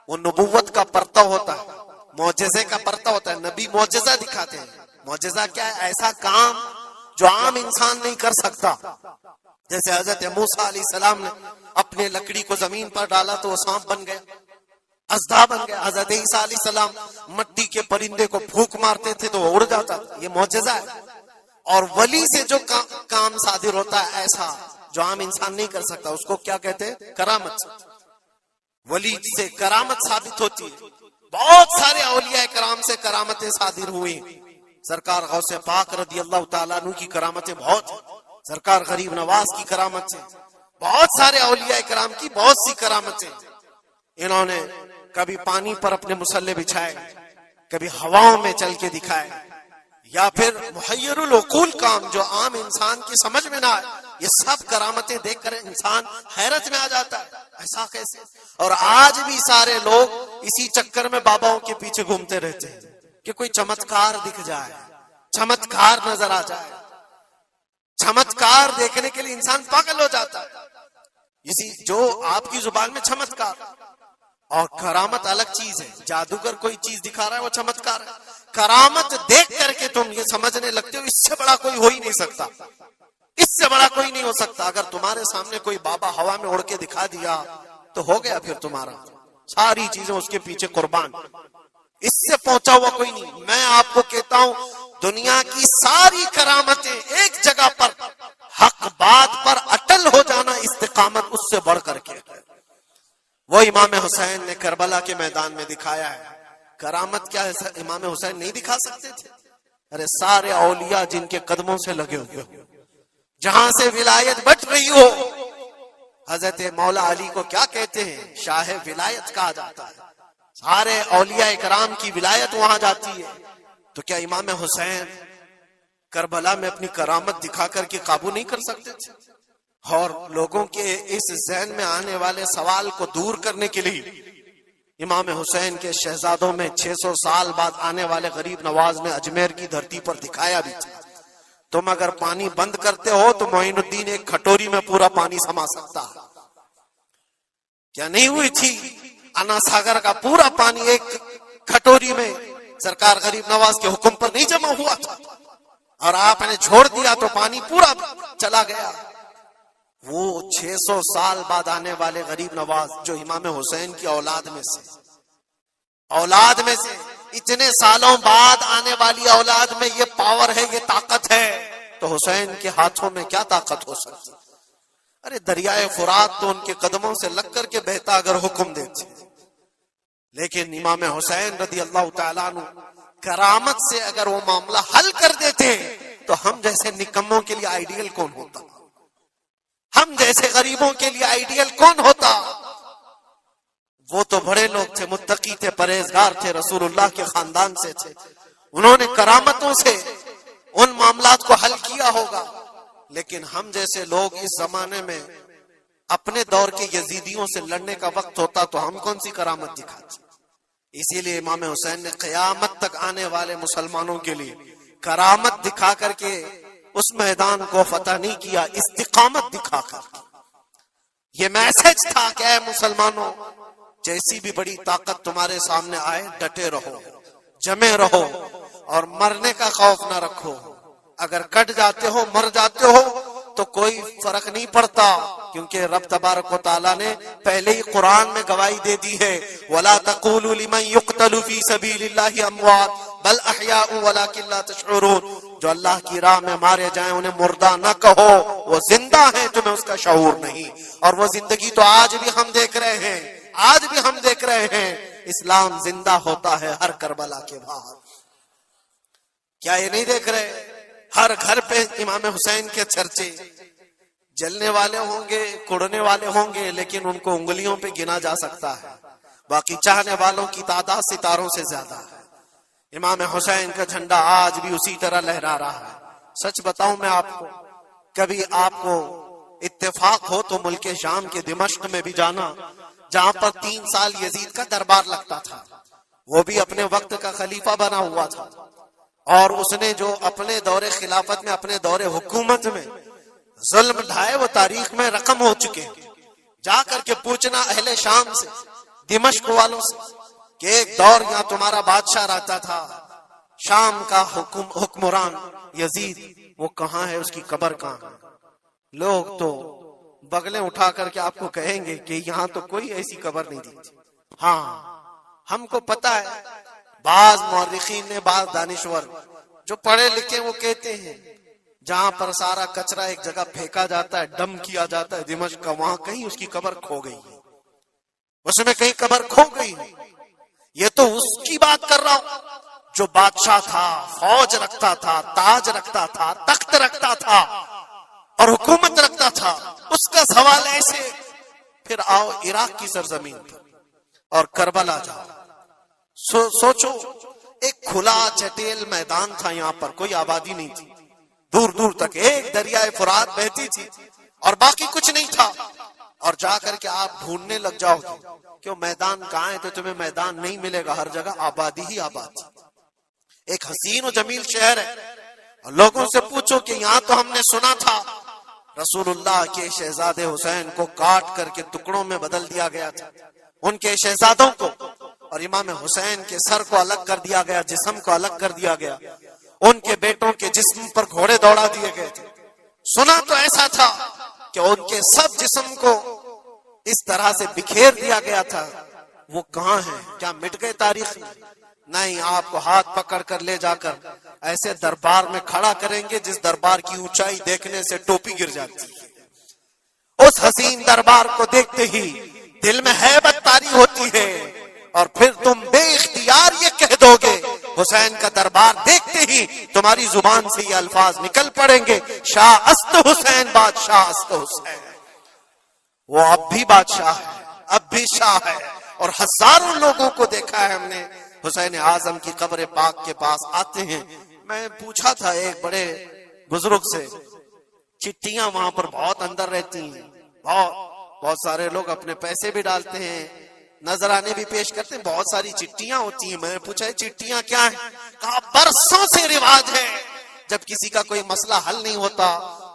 وہ نبوت کا پرتو ہوتا ہے، معجزے کا پرتو ہوتا ہے۔ نبی معجزہ دکھاتے ہیں۔ معجزہ کیا ہے؟ ایسا کام جو عام انسان نہیں کر سکتا، جیسے حضرت موسیٰ علیہ السلام نے اپنے لکڑی کو زمین پر ڈالا تو وہ سانپ بن گیا، اژدھا بن گیا۔ حضرت عیسیٰ علیہ السلام مٹی کے پرندے کو پھونک مارتے تھے تو وہ اڑ جاتا، یہ معجزہ ہے۔ اور ولی سے جو کام صادر ہوتا ہے ایسا جو عام انسان نہیں کر سکتا، اس کو کیا کہتے ہیں؟ کرامت۔ ولی سے کرامت ثابت ہوتی ہے۔ بہت سارے اولیاء کرام سے کرامتیں صادر ہوئی۔ سرکار غوث پاک رضی اللہ تعالیٰ عنہ کی کرامتیں بہت ہیں، سرکار غریب نواز کی کرامت سے، بہت سارے اولیاء کرام کی بہت سی کرامتیں۔ انہوں نے کبھی پانی پر اپنے مسلح بچھائے، کبھی ہواؤں میں چل کے دکھائے، یا پھر محیر العقول کام جو عام انسان کی سمجھ میں نہ آئے، یہ سب کرامتیں دیکھ کر انسان حیرت میں آ جاتا ہے، ایسا کیسے؟ اور آج بھی سارے لوگ اسی چکر میں باباؤں کے پیچھے گھومتے رہتے ہیں کہ کوئی چمتکار دکھ جائے، چمتکار نظر آ جائے۔ چمتکار دیکھنے کے لیے انسان پاگل ہو جاتا ہے، اسی جو آپ کی زبان میں چمتکار اور کرامت الگ چیز ہے۔ جادوگر کوئی چیز دکھا رہا ہے وہ چمتکار ہے، کرامت دیکھ کر کے تم یہ سمجھنے لگتے ہو اس سے بڑا کوئی ہو ہی نہیں سکتا، اس سے بڑا کوئی نہیں ہو سکتا۔ اگر تمہارے سامنے کوئی بابا ہوا میں اڑ کے دکھا دیا تو ہو گیا پھر تمہارا، ساری چیزیں اس کے پیچھے قربان، اس سے پہنچا ہوا کوئی نہیں۔ میں آپ کو کہتا ہوں دنیا کی ساری کرامتیں ایک جگہ پر حق بات پر اٹل ہو جانا استقامت اس سے بڑھ کر کے۔ وہ امام حسین نے کربلا کے میدان میں دکھایا ہے۔ کرامت کیا ہے؟ امام حسین نہیں دکھا سکتے تھے؟ ارے سارے اولیاء جن کے قدموں سے لگے ہوئے ہو، جہاں سے ولایت بٹ رہی ہو، حضرت مولا علی کو کیا کہتے ہیں؟ شاہ ولایت کہا جاتا ہے۔ سارے اولیاء کرام کی ولایت وہاں جاتی ہے، تو کیا امام حسین کربلا میں اپنی کرامت دکھا کر کے قابو نہیں کر سکتے تھے؟ اور لوگوں کے اس ذہن میں آنے والے سوال کو دور کرنے کے لیے امام حسین کے شہزادوں میں 600 سال بعد آنے والے غریب نواز نے اجمیر کی دھرتی پر دکھایا بھی تھا، تم اگر پانی بند کرتے ہو تو معین الدین ایک کھٹوری میں پورا پانی سما سکتا ہے۔ کیا نہیں ہوئی تھی؟ انا ساگر کا پورا پانی ایک کھٹوری میں سرکار غریب نواز کے حکم پر نہیں جمع ہوا تھا، اور آپ نے چھوڑ دیا تو پانی پورا چلا گیا۔ وہ 600 سال بعد آنے والے غریب نواز جو امام حسین کی اولاد میں سے اتنے سالوں بعد آنے والی اولاد میں یہ پاور ہے، یہ طاقت ہے، تو حسین کے ہاتھوں میں کیا طاقت ہو سکتی؟ ارے دریائے فرات تو ان کے قدموں سے لگ کر کے بہتا اگر حکم دیتے، لیکن امام حسین رضی اللہ تعالیٰ عنہ کرامت سے اگر وہ معاملہ حل کر دیتے تو ہم جیسے نکموں کے لیے آئیڈیل کون ہوتا؟ ہم جیسے غریبوں کے لیے آئیڈیل کون ہوتا؟ وہ تو بڑے لوگ تھے، متقی تھے، پرہیزگار تھے، رسول اللہ کے خاندان سے تھے، انہوں نے کرامتوں سے ان معاملات کو حل کیا ہوگا۔ لیکن ہم جیسے لوگ اس زمانے میں اپنے دور کے یزیدیوں سے لڑنے کا وقت ہوتا تو ہم کون سی کرامت دکھاتے؟ اسی لیے امام حسین نے قیامت تک آنے والے مسلمانوں کے لیے کرامت دکھا کر کے اس میدان کو فتح نہیں کیا، استقامت دکھا کر۔ یہ میسج تھا کہ اے مسلمانوں، جیسی بھی بڑی طاقت تمہارے سامنے آئے ڈٹے رہو، جمے رہو، اور مرنے کا خوف نہ رکھو۔ اگر کٹ جاتے ہو، مر جاتے ہو تو کوئی فرق نہیں پڑتا، کیونکہ رب تبارک و تعالیٰ نے پہلے ہی قرآن میں گواہی دے دی ہے وَلَا تَقُولُوا لِمَنْ يُقْتَلُ فِي سَبِيلِ اللَّهِ أَمْوَاتٌ بَلْ أَحْيَاءٌ وَلَكِنْ لَا تَشْعُرُونَ۔ جو اللہ کی راہ میں مارے جائیں انہیں مردہ نہ کہو، وہ زندہ ہیں، تمہیں اس کا شعور نہیں۔ اور وہ زندگی تو آج بھی ہم دیکھ رہے ہیں، آج بھی ہم دیکھ رہے ہیں، اسلام زندہ ہوتا ہے ہر کربلا کے بعد۔ کیا یہ نہیں دیکھ رہے؟ ہر گھر پہ امام حسین کے چرچے، جلنے والے ہوں گے، کڑنے والے ہوں گے، لیکن ان کو انگلیوں پہ گنا جا سکتا ہے، باقی چاہنے والوں کی تعداد ستاروں سے زیادہ ہے۔ امام حسین کا جھنڈا آج بھی اسی طرح لہرا رہا ہے۔ سچ بتاؤں میں آپ کو، کبھی آپ کو اتفاق ہو تو ملک شام کے دمشق میں بھی جانا، جہاں پر 3 سال یزید کا دربار لگتا تھا. وہ بھی اپنے وقت کا خلیفہ بنا ہوا تھا، اور اس نے جو اپنے دور خلافت میں، اپنے دور حکومت میں ظلم ڈھائے وہ تاریخ میں رقم ہو چکے ہیں. جا کر کے پوچھنا اہل شام سے، دمشق والوں سے، کہ ایک دور یہاں تمہارا بادشاہ رہتا تھا، شام کا حکمران یزید، وہ کہاں ہے، اس کی قبر کہاں ہے؟ لوگ تو بغلیں اٹھا کر کے آپ کو کہیں گے کہ یہاں تو کوئی ایسی قبر نہیں دی تھی. ہاں ہم کو پتا ہے، بعض مورخین نے، بعض دانشور جو پڑھے لکھے وہ کہتے ہیں جہاں پر سارا کچرا ایک جگہ پھینکا جاتا ہے، ڈم کیا جاتا ہے دمشق کا، وہاں کہیں اس کی قبر کھو گئی ہے، اس میں کہیں قبر کھو گئی ہے. یہ تو اس کی بات کر رہا ہوں جو بادشاہ تھا، فوج رکھتا تھا، تاج رکھتا تھا، تخت رکھتا تھا اور حکومت رکھتا تھا. اس کا سوال ایسے. پھر آؤ عراق کی سرزمین پر اور کربلا جاؤ. سوچو، ایک کھلا چٹیل میدان تھا، یہاں پر کوئی آبادی نہیں تھی، دور دور تک ایک دریائے فرات بہتی تھی اور باقی کچھ نہیں تھا. اور جا کر کے آپ ڈھونڈنے لگ جاؤ کہ وہ میدان کہاں ہے، تو تمہیں میدان نہیں ملے گا، ہر جگہ آبادی ہی آبادی. ایک حسین و جمیل شہر ہے، اور لوگوں سے پوچھو کہ یہاں تو ہم نے سنا تھا رسول اللہ کے شہزادے حسین کو کاٹ کر کے ٹکڑوں میں بدل دیا گیا تھا، ان کے شہزادوں کو، اور امام حسین کے سر کو الگ کر دیا گیا، جسم کو الگ کر دیا گیا، ان کے بیٹوں کے جسم پر گھوڑے دوڑا دیے گئے تھے. سنا تو ایسا تھا کہ ان کے سب جسم کو اس طرح سے بکھیر دیا گیا تھا. وہ کہاں ہیں؟ کیا مٹ گئے تاریخ میں؟ نہیں، آپ کو ہاتھ پکڑ کر لے جا کر ایسے دربار میں کھڑا کریں گے جس دربار کی اونچائی دیکھنے سے ٹوپی گر جاتی ہے. اس حسین دربار کو دیکھتے ہی دل میں ہیبت طاری ہوتی ہے، اور پھر تم بے اختیار یہ کہہ دو گے، حسین کا دربار دیکھتے ہی تمہاری زبان سے یہ الفاظ نکل پڑیں گے، شاہ است حسین، بادشاہ است حسین. وہ اب بھی بادشاہ ہے، اب بھی شاہ ہے، اور ہزاروں لوگوں کو دیکھا ہے ہم نے حسین اعظم کی قبر پاک کے پاس آتے ہیں. میں پوچھا تھا ایک بڑے بزرگ سے، چٹیاں وہاں پر بہت اندر رہتی ہیں، بہت سارے لوگ اپنے پیسے بھی ڈالتے ہیں، نذرانے بھی پیش کرتے ہیں، بہت ساری چٹیاں ہوتی ہیں. میں نے پوچھا چٹیاں کیا ہیں؟ کہا برسوں سے رواج ہے، جب کسی کا کوئی مسئلہ حل نہیں ہوتا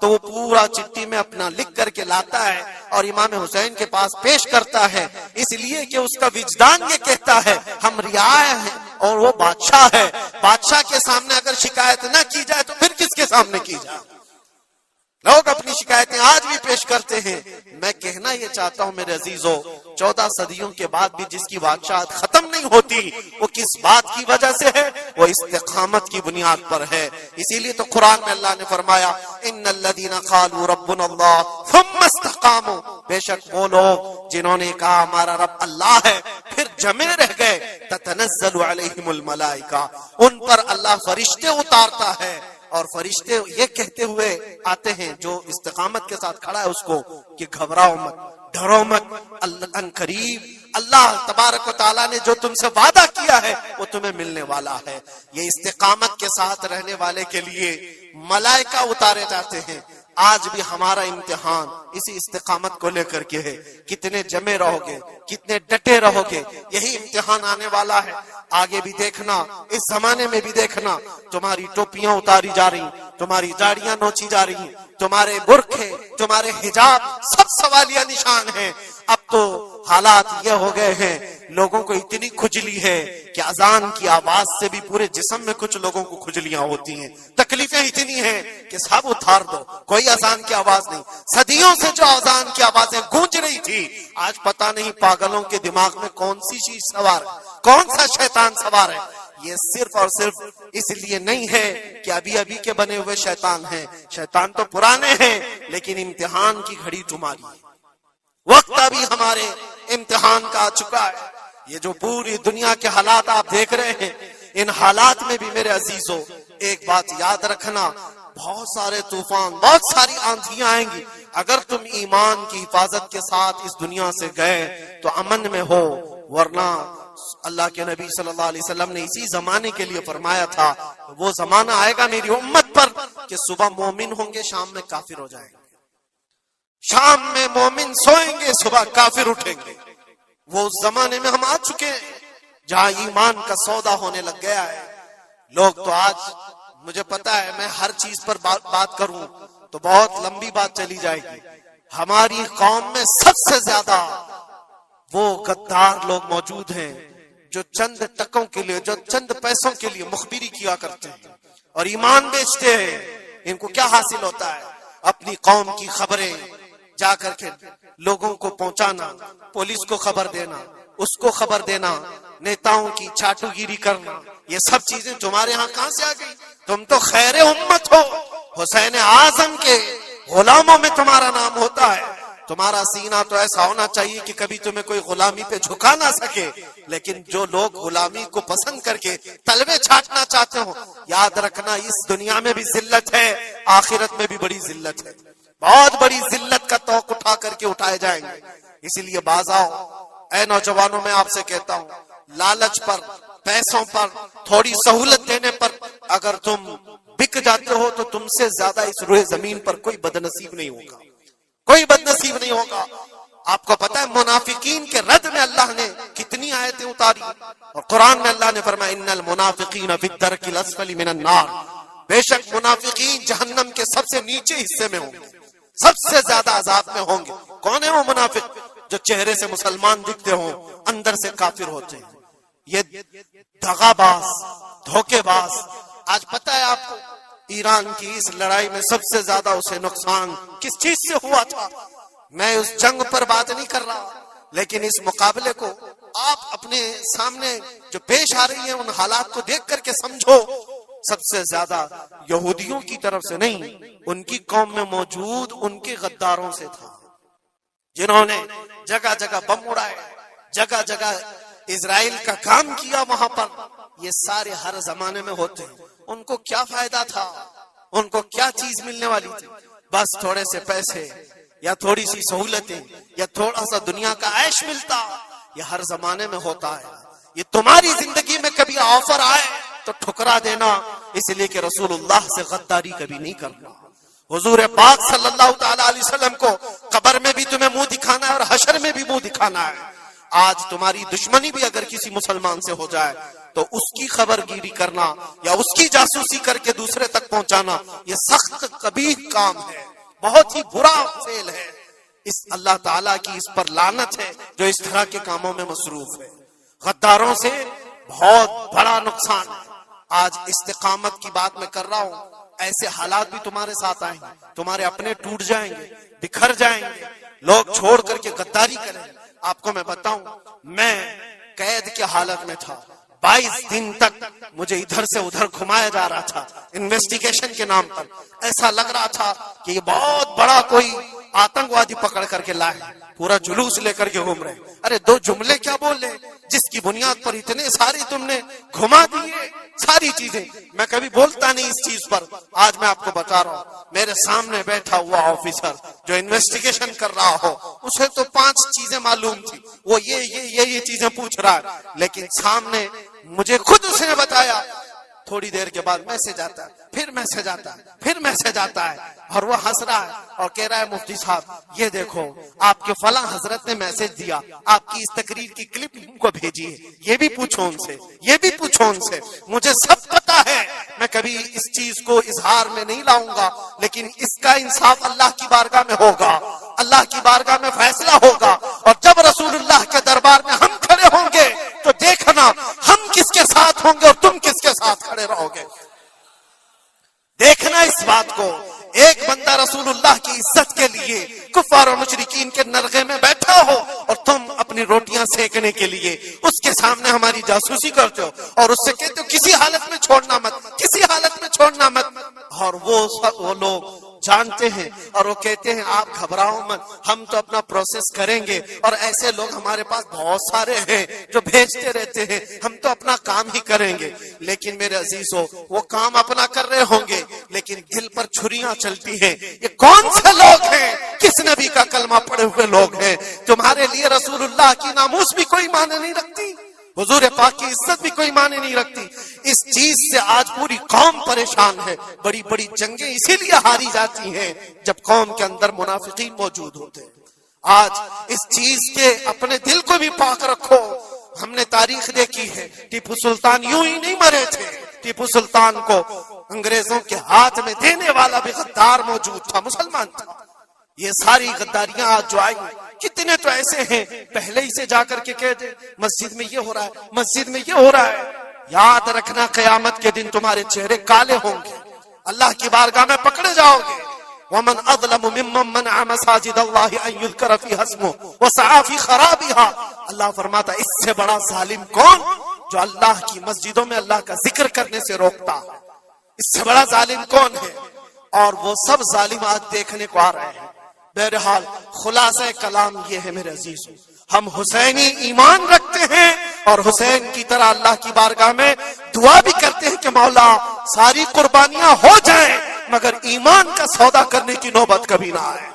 تو وہ پورا چٹی میں اپنا لکھ کر کے لاتا ہے اور امام حسین کے پاس پیش کرتا ہے، اس لیے کہ اس کا وجدان یہ کہتا ہے ہم رعایا ہیں اور وہ بادشاہ ہے. بادشاہ کے سامنے اگر شکایت نہ کی جائے تو پھر کس کے سامنے کی جائے؟ لوگ اپنی شکایتیں آج بھی پیش کرتے ہیں. میں کہنا یہ چاہتا ہوں میرے عزیزو، 14 صدیوں کے بعد بھی جس کی بادشاہت ختم نہیں ہوتی، وہ کس بات کی وجہ سے ہے؟ وہ استقامت کی بنیاد پر ہے. اسی لیے تو قرآن میں اللہ نے فرمایا ان الذین قالوا ربنا اللہ ثم استقاموا، بے شک وہ لوگ جنہوں نے کہا ہمارا رب اللہ ہے پھر جمے رہ گئے، تتنزل علیہم الملائکہ، ان پر اللہ فرشتے اتارتا ہے، اور فرشتے یہ کہتے ہوئے آتے ہیں جو استقامت کے ساتھ کھڑا ہے اس کو کہ گھبراؤ مت، ڈرو مت، ان قریب اللہ تبارک و تعالیٰ نے جو تم سے وعدہ کیا ہے وہ تمہیں ملنے والا ہے. یہ استقامت کے ساتھ رہنے والے کے لیے ملائکہ اتارے جاتے ہیں. آج بھی ہمارا امتحان اسی استقامت کو لے کر کے ہے، کتنے جمے رہو گے، کتنے ڈٹے رہو گے، یہی امتحان آنے والا ہے. آگے بھی دیکھنا، اس زمانے میں بھی دیکھنا، تمہاری ٹوپیاں اتاری جا رہی، تمہاری داڑیاں نوچی جا رہی، تمہارے برقعے، تمہارے حجاب سب سوالیہ نشان ہیں. اب تو حالات یہ ہو گئے ہیں، لوگوں کو اتنی کھجلی ہے کہ اذان کی آواز سے بھی پورے جسم میں کچھ لوگوں کو کھجلیاں ہوتی ہیں. تکلیفیں اتنی ہیں کہ سب اتار دو، کوئی اذان کی آواز نہیں. صدیوں سے جو اذان کی آوازیں گونج رہی تھی، آج پتہ نہیں پاگلوں کے دماغ میں کون سی چیز سوار ہے، کون سا شیطان سوار ہے. یہ صرف اور صرف اس لیے نہیں ہے کہ ابھی کے بنے ہوئے شیطان ہیں، شیطان تو پرانے ہیں، لیکن امتحان کی گھڑی تمہاری ہے. وقت ابھی ہمارے امتحان کا آ چکا ہے. یہ جو پوری دنیا کے حالات آپ دیکھ رہے ہیں، ان حالات میں بھی میرے عزیزو ایک بات یاد رکھنا، بہت سارے طوفان، بہت ساری آندھیاں آئیں گی. اگر تم ایمان کی حفاظت کے ساتھ اس دنیا سے گئے تو امن میں ہو، ورنہ اللہ کے نبی صلی اللہ علیہ وسلم نے اسی زمانے کے لیے فرمایا تھا وہ زمانہ آئے گا میری امت پر کہ صبح مومن ہوں گے، شام میں کافر ہو جائیں گے. شام میں مومن سوئیں گے، صبح کافر اٹھیں گے. وہ اس زمانے میں ہم آ چکے ہیں جہاں ایمان کا سودا ہونے لگ گیا ہے. لوگ تو آج, مجھے پتا ہے میں ہر چیز پر بات کروں تو بہت لمبی بات چلی جائے گی. ہماری قوم میں سب سے زیادہ وہ غدار لوگ موجود ہیں جو چند ٹکوں کے لیے, جو چند پیسوں کے لیے مخبری کیا کرتے ہیں اور ایمان بیچتے ہیں. ان کو کیا حاصل ہوتا ہے؟ اپنی قوم کی خبریں جا کر کے لوگوں کو پہنچانا, پولیس کو خبر دینا, اس کو خبر دینا, نیتاؤں کی چاٹو گیری کرنا. یہ سب چیزیں تمہارے ہاں کہاں سے آ گئی؟ تم تو خیر امت ہو, حسین اعظم کے غلاموں میں تمہارا نام ہوتا ہے. تمہارا سینہ تو ایسا ہونا چاہیے کہ کبھی تمہیں کوئی غلامی پہ جھکا نہ سکے. لیکن جو لوگ غلامی کو پسند کر کے تلوے چھاٹنا چاہتے ہو, یاد رکھنا اس دنیا میں بھی ذلت ہے, آخرت میں بھی بڑی ذلت ہے. بہت بڑی ذلت کا توق اٹھا کر کے اٹھائے جائیں گے. اسی لیے باز آؤ اے نوجوانوں, میں آپ سے کہتا ہوں, لالچ پر, پیسوں پر, تھوڑی سہولت دینے پر اگر تم بک جاتے ہو تو تم سے زیادہ اس روئے زمین پر کوئی بدنصیب نہیں ہوگا, کوئی بدنصیب نہیں ہوگا. آپ کو پتا ہے منافقین کے رد میں اللہ نے کتنی آیتیں اتاری, اور قرآن میں اللہ نے فرمایا ان المنافقین فی الدرک الاسفل من النار, بے شک منافقین جہنم کے سب سے نیچے حصے میں ہوں گے, سب سے زیادہ عذاب میں ہوں گے. کون ہے وہ منافق؟ جو چہرے سے مسلمان دکھتے ہوں, اندر سے کافر ہوتے ہیں. یہ دغا باز, دھوکے باز. آج پتہ ہے آپ کو ایران کی اس لڑائی میں سب سے زیادہ اسے نقصان کس چیز سے ہوا تھا؟ میں اس جنگ پر بات نہیں کر رہا, لیکن اس مقابلے کو آپ اپنے سامنے جو پیش آ رہی ہیں ان حالات کو دیکھ کر کے سمجھو. سب سے زیادہ یہودیوں کی طرف سے نہیں, ان کی قوم میں موجود ان کے غداروں سے تھا, جنہوں نے جگہ جگہ بم اڑائے, جگہ جگہ اسرائیل کا کام کیا وہاں پر. یہ سارے ہر زمانے میں ہوتے ہیں. ان کو کیا فائدہ تھا؟ ان کو کیا چیز ملنے والی تھی؟ بس تھوڑے سے پیسے یا تھوڑی سی سہولتیں یا تھوڑا سا دنیا کا عیش ملتا. یہ ہر زمانے میں ہوتا ہے. یہ تمہاری زندگی میں کبھی آفر آئے تو ٹھکرا دینا, اس لیے کہ رسول اللہ سے غداری کبھی نہیں کرنا. حضور پاک صلی اللہ تعالی علیہ وسلم کو قبر میں بھی تمہیں منہ دکھانا ہے اور حشر میں بھی منہ دکھانا ہے. آج تمہاری دشمنی بھی اگر کسی مسلمان سے ہو جائے تو اس کی خبر گیری کرنا یا اس کی جاسوسی کر کے دوسرے تک پہنچانا, یہ سخت قبیح کام ہے, بہت ہی برا فعل ہے. اس اللہ تعالیٰ کی اس پر لعنت ہے جو اس طرح کے کاموں میں مصروف ہے. غداروں سے بہت بڑا نقصان ہے. آج استقامت کی بات میں کر رہا ہوں, ایسے حالات بھی تمہارے ساتھ آئیں گے, تمہارے اپنے ٹوٹ جائیں گے, بکھر جائیں گے, لوگ چھوڑ کر کے غداری کریں. آپ کو میں بتاؤں, میں قید کے حالت میں تھا, 22 دن تک مجھے ادھر سے ادھر گھمایا جا رہا تھا انویسٹیگیشن کے نام پر. ایسا لگ رہا تھا کہ یہ بہت بڑا کوئی آتنکوادی پکڑ کر کے لائے, پورا جلوس لے کر کے گھوم رہے. ارے 2 جملے کیا بولے جس کی بنیاد پر اتنے ساری تم نے گھما دیے ساری چیزیں. میں کبھی بولتا نہیں اس چیز پر, آج میں آپ کو بتا رہا ہوں. میرے سامنے بیٹھا ہوا آفیسر جو انویسٹیگیشن کر رہا ہو, اسے تو 5 چیزیں معلوم تھی, وہ یہ چیزیں پوچھ رہا ہے, لیکن سامنے مجھے خود اس نے بتایا. تھوڑی دیر کے بعد میسج آتا ہے, پھر میسج آتا ہے, پھر میسج آتا ہے, اور وہ ہنس رہا ہے اور کہہ رہا ہے مفتی صاحب یہ دیکھو آپ کے فلاں حضرت نے میسج دیا, آپ کی اس تقریر کی کلپ کو بھیجیے, یہ بھی پوچھو ان سے, یہ بھی پوچھو ان سے. مجھے سب پتا ہے, میں کبھی اس چیز کو اظہار میں نہیں لاؤں گا, لیکن اس کا انصاف اللہ کی بارگاہ میں ہوگا, اللہ کی بارگاہ میں فیصلہ ہوگا. اور جب رسول اللہ کے دربار میں ہم کھڑے ہوں گے تو دیکھنا ہم کس کے ساتھ ہوں گے اور تم کس کے ساتھ کھڑے رہو گے. دیکھنا اس بات کو. ایک بندہ رسول اللہ کی عزت کے لیے کفار و مشرکین کے نرغے میں بیٹھا ہو اور تم اپنی روٹیاں سیکنے کے لیے اس کے سامنے ہماری جاسوسی کرتے ہو اور اس سے کہتے ہو کسی حالت میں چھوڑنا مت, کسی حالت میں چھوڑنا مت. اور وہ لوگ جانتے ہیں اور وہ کہتے ہیں آپ گھبراؤ مت, ہم تو اپنا پروسیس کریں گے. اور ایسے لوگ ہمارے پاس بہت سارے ہیں جو بھیجتے رہتے ہیں, ہم تو اپنا کام ہی کریں گے. لیکن میرے عزیزو, وہ کام اپنا کر رہے ہوں گے لیکن دل پر چھریاں چلتی ہیں. یہ کون سے لوگ ہیں؟ کس نبی کا کلمہ پڑے ہوئے لوگ ہیں. تمہارے لیے رسول اللہ کی ناموس بھی کوئی معنی نہیں رکھتی, حضور پاک کی عزت بھی کوئی معنی نہیں رکھتی. اس چیز سے آج پوری قوم پریشان ہے. بڑی بڑی جنگیں اسی لیے ہاری جاتی ہیں جب قوم کے اندر منافقین موجود ہوتے ہیں. آج اس چیز کے اپنے دل کو بھی پاک رکھو. ہم نے تاریخ دیکھی ہے، ٹیپو سلطان یوں ہی نہیں مرے تھے. ٹیپو سلطان کو انگریزوں کے ہاتھ میں دینے والا بھی غدار موجود تھا، مسلمان تھا. یہ ساری غداریاں آج جو آئی، کتنے تو ایسے ہیں پہلے ہی سے جا کر کے کہہ دے مسجد میں یہ ہو رہا ہے، مسجد میں یہ ہو رہا ہے. یاد رکھنا قیامت کے دن تمہارے چہرے کالے ہوں گے، اللہ کی بارگاہ میں پکڑے جاؤ گے. ومن اظلم ممن منع مساجد اللہ ان یذکر فیہا اسمہ وسعی فی خرابها. اللہ فرماتا اس سے بڑا ظالم کون جو اللہ کی مسجدوں میں اللہ کا ذکر کرنے سے روکتا ہے. اس سے بڑا ظالم کون ہے؟ اور وہ سب ظالم آج دیکھنے کو آ رہے ہیں. بہرحال خلاصہ کلام یہ ہے میرے عزیزوں، ہم حسینی ایمان رکھتے ہیں اور حسین کی طرح اللہ کی بارگاہ میں دعا بھی کرتے ہیں کہ مولا ساری قربانیاں ہو جائیں مگر ایمان کا سودا کرنے کی نوبت کبھی نہ آئے.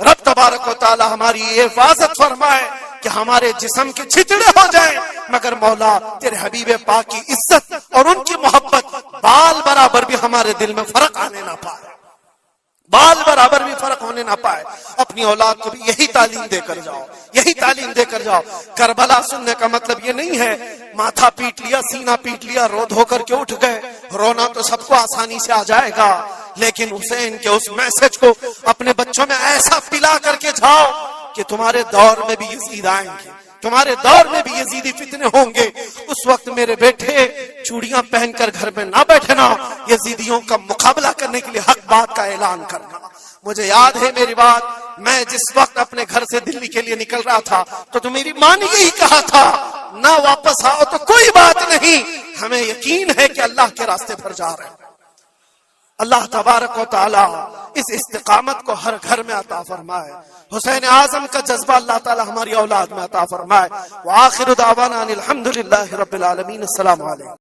رب تبارک و تعالی ہماری یہ حفاظت فرمائے کہ ہمارے جسم کے چھتڑے ہو جائیں مگر مولا تیرے حبیب پاک کی عزت اور ان کی محبت بال برابر بھی ہمارے دل میں فرق آنے نہ پائے، بال برابر بھی فرق ہونے نہ پائے. اپنی اولاد کو بھی یہی تعلیم دے کر جاؤ، یہی تعلیم دے کر جاؤ. کربلا سننے کا مطلب یہ نہیں ہے ماتھا پیٹ لیا، سینہ پیٹ لیا، رو دھو کر کے اٹھ گئے. رونا تو سب کو آسانی سے آ جائے گا، لیکن حسین کے اس میسج کو اپنے بچوں میں ایسا پلا کر کے جاؤ کہ تمہارے دور میں بھی یزید آئیں گے، تمہارے دور میں بھی یزیدی فتنے ہوں گے. اس وقت میرے بیٹے چوڑیاں پہن کر گھر میں نہ بیٹھنا، یزیدیوں کا مقابلہ کرنے کے لیے حق بات کا اعلان کرنا. مجھے یاد ہے میری بات، میں جس وقت اپنے گھر سے دلی کے لیے نکل رہا تھا تو میری ماں نے یہی کہا تھا نہ واپس آؤ تو کوئی بات نہیں، ہمیں یقین ہے کہ اللہ کے راستے پر جا رہے ہیں. اللہ تبارک و تعالی اس استقامت کو ہر گھر میں عطا فرمائے. حسین اعظم کا جذبہ اللہ تعالی ہماری اولاد میں عطا فرمائے. وآخر دعوانا الحمدللہ رب العالمین. السلام علیکم.